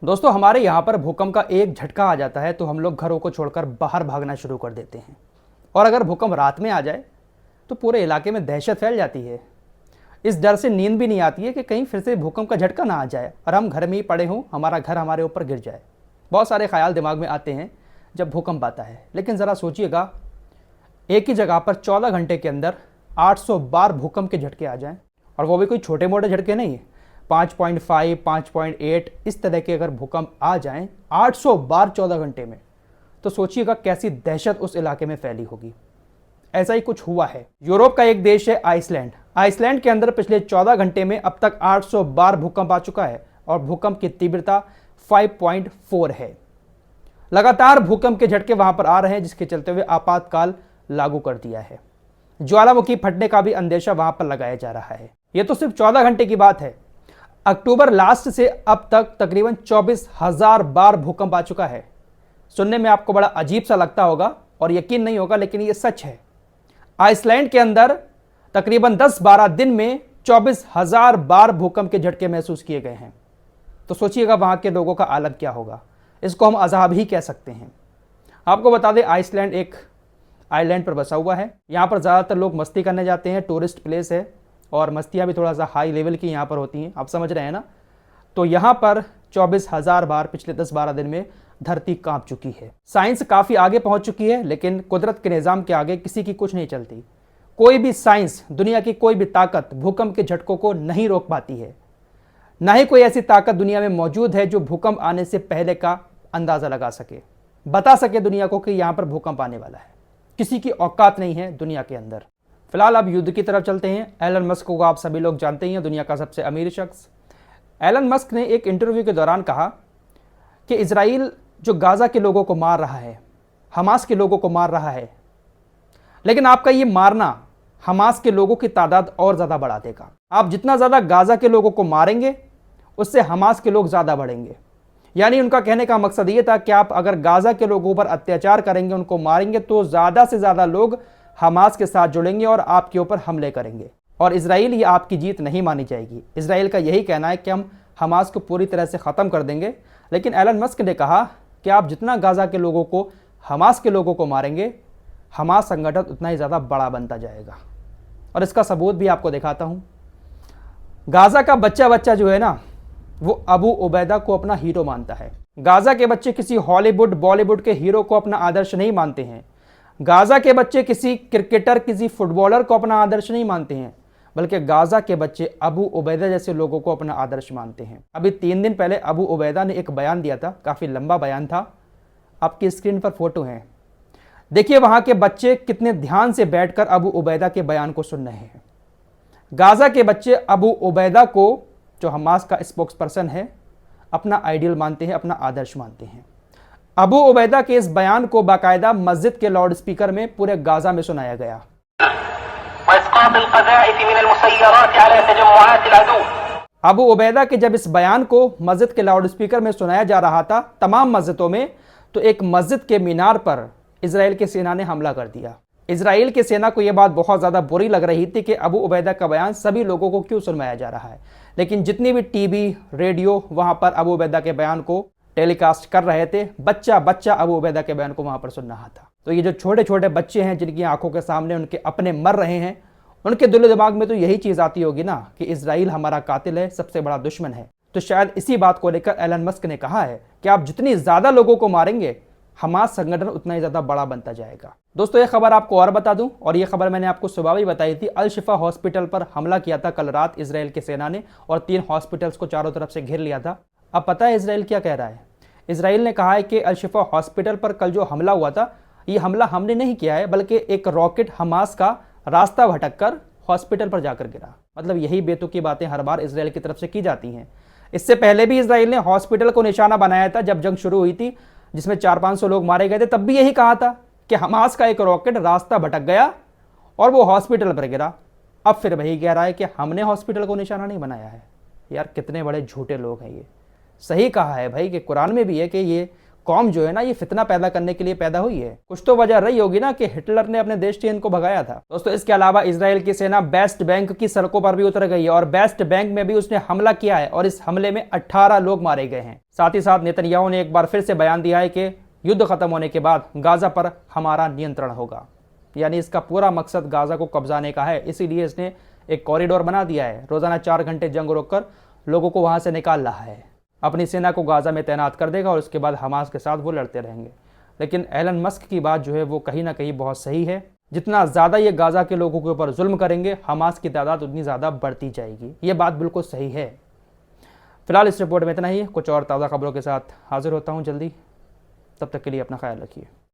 दोस्तों हमारे यहाँ पर भूकंप का एक झटका आ जाता है तो हम लोग घरों को छोड़कर बाहर भागना शुरू कर देते हैं। और अगर भूकंप रात में आ जाए तो पूरे इलाके में दहशत फैल जाती है। इस डर से नींद भी नहीं आती है कि कहीं फिर से भूकंप का झटका ना आ जाए और हम घर में ही पड़े हों, हमारा घर हमारे ऊपर गिर जाए। बहुत सारे ख्याल दिमाग में आते हैं जब भूकंप आता है। लेकिन ज़रा सोचिएगा, एक ही जगह पर 14 घंटे के अंदर 800 बार भूकंप के झटके आ जाएं, और वो भी कोई छोटे मोटे झटके नहीं है। 5.5, 5.8 इस तरह के अगर भूकंप आ जाएं 800 बार 14 घंटे में, तो सोचिएगा कैसी दहशत उस इलाके में फैली होगी। ऐसा ही कुछ हुआ है। यूरोप का एक देश है आइसलैंड। आइसलैंड के अंदर पिछले 14 घंटे में अब तक 800 बार भूकंप आ चुका है और भूकंप की तीव्रता 5.4 है। लगातार भूकंप के झटके वहां पर आ रहे हैं, जिसके चलते हुए आपातकाल लागू कर दिया है। ज्वालामुखी फटने का भी अंदेशा वहां पर लगाया जा रहा है। यह तो सिर्फ 14 घंटे की बात है। अक्टूबर लास्ट से अब तक तकरीबन 24,000 बार भूकंप आ चुका है। सुनने में आपको बड़ा अजीब सा लगता होगा और यकीन नहीं होगा, लेकिन यह सच है। आइसलैंड के अंदर तकरीबन 10-12 दिन में 24,000 बार भूकंप के झटके महसूस किए गए हैं। तो सोचिएगा वहां के लोगों का आलम क्या होगा। इसको हम अजाब ही कह सकते हैं। आपको बता दें, आइसलैंड एक आइलैंड पर बसा हुआ है। यहाँ पर ज़्यादातर लोग मस्ती करने जाते हैं, टूरिस्ट प्लेस है और मस्तियाँ भी थोड़ा सा हाई लेवल की यहाँ पर होती हैं, आप समझ रहे हैं ना। तो यहाँ पर 24,000 बार पिछले 10-12 दिन में धरती कांप चुकी है। साइंस काफ़ी आगे पहुँच चुकी है, लेकिन कुदरत के निज़ाम के आगे किसी की कुछ नहीं चलती। कोई भी साइंस, दुनिया की कोई भी ताकत भूकंप के झटकों को नहीं रोक पाती है। ना ही कोई ऐसी ताकत दुनिया में मौजूद है जो भूकंप आने से पहले का अंदाज़ा लगा सके, बता सके दुनिया को कि यहाँ पर भूकंप आने वाला है। किसी की औकात नहीं है दुनिया के अंदर। फिलहाल अब युद्ध की तरफ चलते हैं। एलन मस्क को आप सभी लोग जानते ही हैं, दुनिया का सबसे अमीर शख्स। एलन मस्क ने एक इंटरव्यू के दौरान कहा कि इजराइल जो गाज़ा के लोगों को मार रहा है, हमास के लोगों को मार रहा है, लेकिन आपका ये मारना हमास के लोगों की तादाद और ज़्यादा बढ़ा देगा। आप जितना ज़्यादा गाज़ा के लोगों को मारेंगे, उससे हमास के लोग ज़्यादा बढ़ेंगे। यानी उनका कहने का मकसद ये था कि आप अगर गाज़ा के लोगों पर अत्याचार करेंगे, उनको मारेंगे, तो ज़्यादा से ज़्यादा लोग हमास के साथ जुड़ेंगे और आपके ऊपर हमले करेंगे। और इजराइल, ये आपकी जीत नहीं मानी जाएगी। इजराइल का यही कहना है कि हम हमास को पूरी तरह से ख़त्म कर देंगे। लेकिन एलन मस्क ने कहा कि आप जितना गाज़ा के लोगों को, हमास के लोगों को मारेंगे, हमास संगठन उतना ही ज़्यादा बड़ा बनता जाएगा। और इसका सबूत भी आपको दिखाता हूँ। गाज़ा का बच्चा जो है ना, वो अबू उबैदा को अपना हीरो मानता है। गाज़ा के बच्चे किसी हॉलीवुड बॉलीवुड के हीरो को अपना आदर्श नहीं मानते हैं। गाज़ा के बच्चे किसी क्रिकेटर, किसी फुटबॉलर को अपना आदर्श नहीं मानते हैं, बल्कि गाज़ा के बच्चे अबू उबैदा जैसे लोगों को अपना आदर्श मानते हैं। अभी 3 दिन पहले अबू उबैदा ने एक बयान दिया था, काफ़ी लंबा बयान था। आपकी स्क्रीन पर फोटो है, देखिए वहाँ के बच्चे कितने ध्यान से बैठकर अबू उबैदा के बयान को सुन रहे हैं। गाज़ा के बच्चे अबू उबैदा को, जो हमास का स्पोक्स पर्सन है, अपना आइडियल मानते हैं, अपना आदर्श मानते हैं। अबू उबैदा के इस बयान को बाकायदा मस्जिद के लाउड स्पीकर में पूरे गाज़ा में सुनाया गया। अबू उबैदा के जब इस बयान को मस्जिद के लाउड स्पीकर में सुनाया जा रहा था, तमाम मस्जिदों में, तो एक मस्जिद के मीनार पर इजराइल की सेना ने हमला कर दिया। इजराइल की सेना को यह बात बहुत ज़्यादा बुरी लग रही थी कि अबू उबैदा का बयान सभी लोगों को क्यों सुनवाया जा रहा है। लेकिन जितनी भी टीवी, रेडियो वहाँ पर अबू उबैदा के बयान को टेलीकास्ट कर रहे थे, बच्चा अबू उबैदा के बयान को वहाँ पर सुन रहा था। तो ये जो छोटे छोटे बच्चे हैं, जिनकी आंखों के सामने उनके अपने मर रहे हैं, उनके दिलो दिमाग में तो यही चीज़ आती होगी ना कि इजराइल हमारा कातिल है, सबसे बड़ा दुश्मन है। तो शायद इसी बात को लेकर एलन मस्क ने कहा है कि आप जितनी ज़्यादा लोगों को मारेंगे, हमास संगठन उतना ही ज़्यादा बड़ा बनता जाएगा। दोस्तों ये खबर आपको और बता दूं, और ये खबर मैंने आपको सुबह भी बताई थी। अल शिफा हॉस्पिटल पर हमला किया था कल रात इजराइल की सेना ने, और 3 हॉस्पिटल्स को चारों तरफ से घेर लिया था। अब पता है इजराइल क्या कह रहा है? इजराइल ने कहा है कि अल शिफा हॉस्पिटल पर कल जो हमला हुआ था, ये हमला हमने नहीं किया है, बल्कि एक रॉकेट हमास का रास्ता भटक कर हॉस्पिटल पर जाकर गिरा। मतलब यही बेतुकी बातें हर बार इजराइल की तरफ से की जाती हैं। इससे पहले भी इजराइल ने हॉस्पिटल को निशाना बनाया था जब जंग शुरू हुई थी, जिसमें 400-500 लोग मारे गए थे। तब भी यही कहा था कि हमास का एक रॉकेट रास्ता भटक गया और वो हॉस्पिटल पर गिरा। अब फिर वही कह रहा है कि हमने हॉस्पिटल को निशाना नहीं बनाया है। यार कितने बड़े झूठे लोग हैं ये। सही कहा है भाई कि कुरान में भी है कि ये कौम जो है ना ये फितना पैदा करने के लिए पैदा हुई है। कुछ तो वजह रही होगी ना कि हिटलर ने अपने देश से इनको भगाया था। दोस्तों इसके अलावा इजराइल की सेना वेस्ट बैंक की सड़कों पर भी उतर गई है और वेस्ट बैंक में भी उसने हमला किया है और इस हमले में 18 लोग मारे गए हैं। साथ ही साथ नेतन्याहू ने एक बार फिर से बयान दिया है कि युद्ध खत्म होने के बाद गाजा पर हमारा नियंत्रण होगा, यानी इसका पूरा मकसद गाजा को कब्जाने का है। इसीलिए इसने एक कॉरिडोर बना दिया है, रोजाना 4 घंटे जंग रोककर लोगों को वहां से निकाल रहा है। अपनी सेना को गाजा में तैनात कर देगा और उसके बाद हमास के साथ वो लड़ते रहेंगे। लेकिन एलन मस्क की बात जो है वो कहीं ना कहीं बहुत सही है। जितना ज़्यादा ये गाजा के लोगों के ऊपर जुल्म करेंगे, हमास की तादाद उतनी ज़्यादा बढ़ती जाएगी। ये बात बिल्कुल सही है। फिलहाल इस रिपोर्ट में इतना ही। कुछ और ताज़ा खबरों के साथ हाजिर होता हूँ जल्दी। तब तक के लिए अपना ख्याल रखिए।